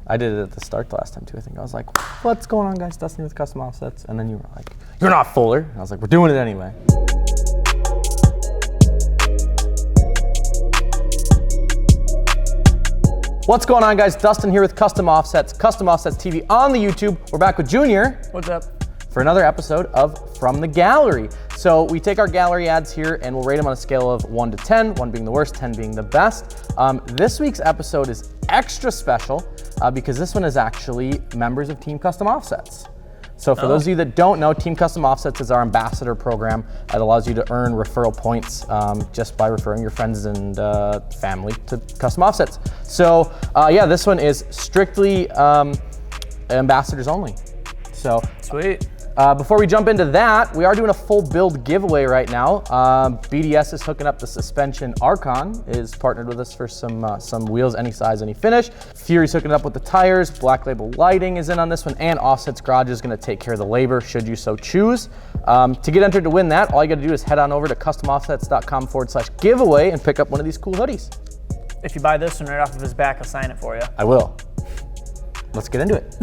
I did it at the start the last time too, I think. I was like, what's going on, guys? Dustin with Custom Offsets. And then you were like, you're not Fuller. And I was like, we're doing it anyway. What's going on, guys? Dustin here with Custom Offsets TV on the YouTube. We're back with Junior. What's up? For another episode of From the Gallery. So we take our gallery ads here and we'll rate them on a scale of 1 to 10, 1 being the worst, 10 being the best. This week's episode is extra special because this one is actually members of Team Custom Offsets. So for those of you that don't know, Team Custom Offsets is our ambassador program. It allows you to earn referral points just by referring your friends and family to Custom Offsets. So yeah, this one is strictly ambassadors only. So Sweet. Before we jump into that, we are doing a full build giveaway right now. BDS is hooking up the suspension. Archon is partnered with us for some wheels, any size, any finish. Fury's hooking it up with the tires. Black Label Lighting is in on this one, and Offsets Garage is going to take care of the labor should you so choose. To get entered to win that, all you got to do is head on over to customoffsets.com/giveaway and pick up one of these cool hoodies. If you buy this one right off of his back, I'll sign it for you. I will. Let's get into it.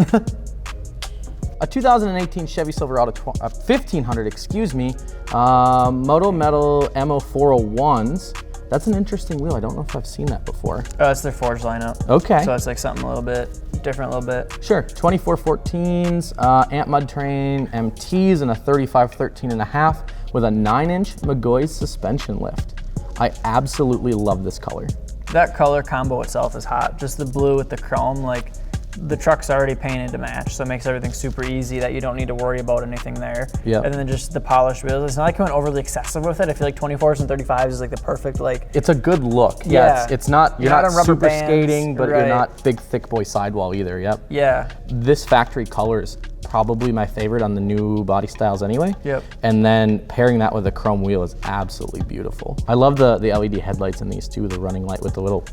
A 2018 Chevy Silverado 1500, excuse me, Moto Metal MO401s. That's an interesting wheel. I don't know if I've seen that before. Oh, it's their Forge lineup. Okay. So it's like something a little bit different, a little bit. Sure. 2414s, Amp Mud Train MTs, and a 3513.5 with a 9-inch McGoy's suspension lift. I absolutely love this color. That color combo itself is hot. Just the blue with the chrome, like. The truck's already painted to match, so it makes everything super easy that you don't need to worry about anything there. Yeah. And then just the polished wheels. It's not like going overly excessive with it. I feel like 24s and 35s is like the perfect like. It's a good look. Yeah. It's not, you're not on rubber super bands, skating, but right. you're not big thick boy sidewall either. Yep. Yeah. This factory color is probably my favorite on the new body styles anyway. Yep. And then pairing that with a chrome wheel is absolutely beautiful. I love the LED headlights in these too, the running light with the little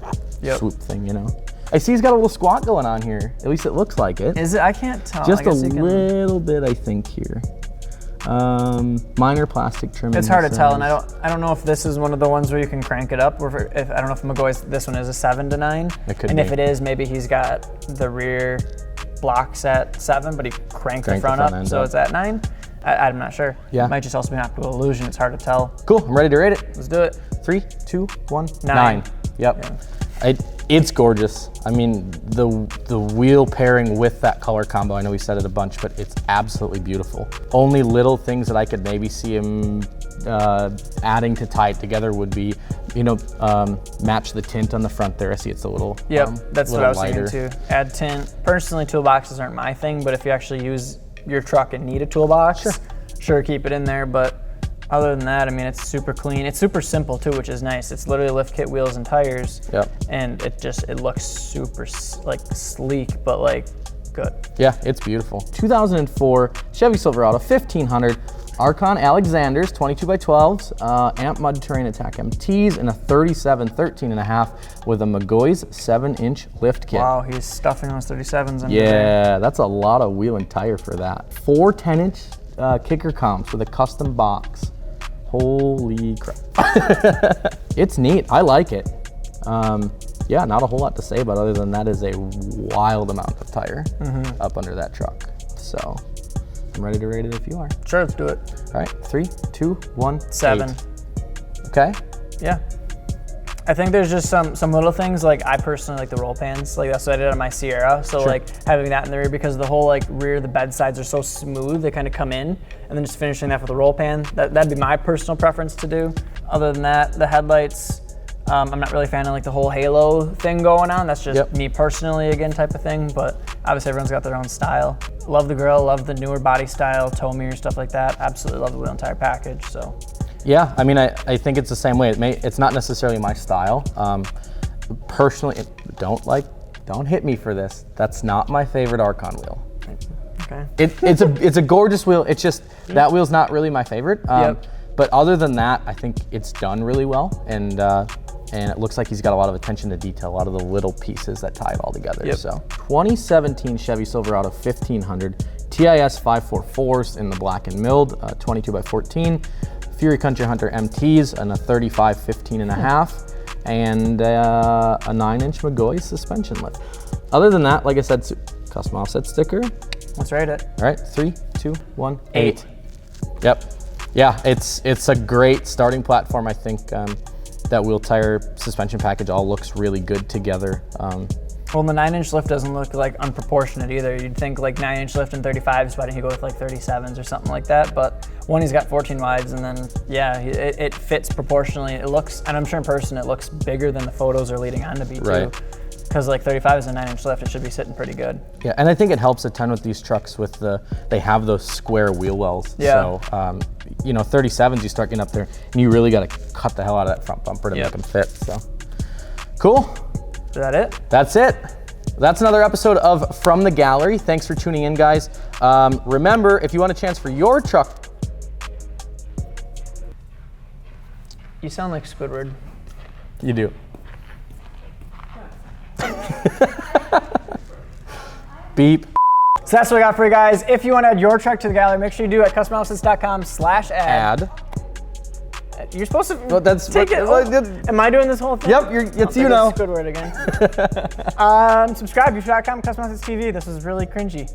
swoop thing, you know. I see he's got a little squat going on here. At least it looks like it. Is it? I can't tell. Just a little bit, I think, here. Minor plastic trim. It's hard to tell, and I don't know if this is one of the ones where you can crank it up, or if I don't know if McGoy's this one is a 7 to 9. It could and be. if it is, maybe he's got the rear blocks at 7, but he cranked the front up, so it's at 9. I'm not sure. Yeah. It might just also be an optical illusion. It's hard to tell. Cool. I'm ready to rate it. Let's do it. 3, 2, 1, 9. Yep. Yeah. It's gorgeous. I mean, the wheel pairing with that color combo, I know we said it a bunch, but it's absolutely beautiful. Only little things that I could maybe see him adding to tie it together would be, you know, match the tint on the front there. I see it's a little that's what I was lighter. thinking too. Add tint. Personally, toolboxes aren't my thing, but if you actually use your truck and need a toolbox, sure keep it in there, but other than that, I mean, it's super clean. It's super simple too, which is nice. It's literally lift kit, wheels, and tires. Yep. And it looks super like sleek, but like good. Yeah, it's beautiful. 2004 Chevy Silverado 1500, Archon Alexanders 22x12s, Amp Mud Terrain Attack MTs, and a 3713.5 with a McGoy's 7-inch lift kit. Wow, he's stuffing those 37s under there. Yeah, that's a lot of wheel and tire for that. 4 10-inch kicker comps with a custom box. Holy crap. It's neat. I like it. Yeah, not a whole lot to say about other than that is a wild amount of tire up under that truck. So I'm ready to rate it if you are. Sure, let's do it. All right, 3, 2, 1, 7. 8. Okay. Yeah. I think there's just some little things, like I personally like the roll pans, like that's what I did on my Sierra. So like having that in the rear, because the whole like rear, the bed sides are so smooth, they kind of come in, and then just finishing that with a roll pan. That'd be my personal preference to do. Other than that, the headlights, I'm not really a fan of like the whole halo thing going on. That's just me personally, again, type of thing, but obviously everyone's got their own style. Love the grill, love the newer body style, tow mirror, stuff like that. Absolutely love the wheel and tire package, so. Yeah, I mean, I think it's the same way. It's not necessarily my style. Personally, don't hit me for this. That's not my favorite Archon wheel. Okay. It's a gorgeous wheel. It's just that wheel's not really my favorite. But other than that, I think it's done really well, and it looks like he's got a lot of attention to detail, a lot of the little pieces that tie it all together. So 2017 Chevy Silverado 1500, TIS 544s in the black and milled, 22x14. Fury Country Hunter MTs and a 35 15.5, and a 9-inch McGoy's suspension lift. other than that, like I said, custom offset sticker. Let's rate it. All right, 3, 2, 1, 8. Yep. Yeah, it's a great starting platform. I think that wheel tire suspension package all looks really good together. Well, the 9-inch lift doesn't look like unproportionate either. You'd think like 9-inch lift and 35s, why didn't you go with like 37s or something like that? But one, he's got 14 wides, and then yeah, it fits proportionally. It looks, and I'm sure in person it looks bigger than the photos are leading on to be too. Right. Because like 35 is a 9-inch lift, it should be sitting pretty good. Yeah, and I think it helps a ton with these trucks with they have those square wheel wells. Yeah. So, you know, 37s, you start getting up there, and you really got to cut the hell out of that front bumper to make them fit. So, cool. Is that it? That's it. That's another episode of From the Gallery. Thanks for tuning in, guys. Remember, if you want a chance for your truck. You sound like Squidward. You do. Beep. So that's what I got for you guys. If you want to add your truck to the gallery, make sure you do at customoffsets.com/add. You're supposed to take it. Am I doing this whole thing? Yep, it's you now. Squidward again. Subscribe, youtube.com, Custom Offsets TV. This is really cringy.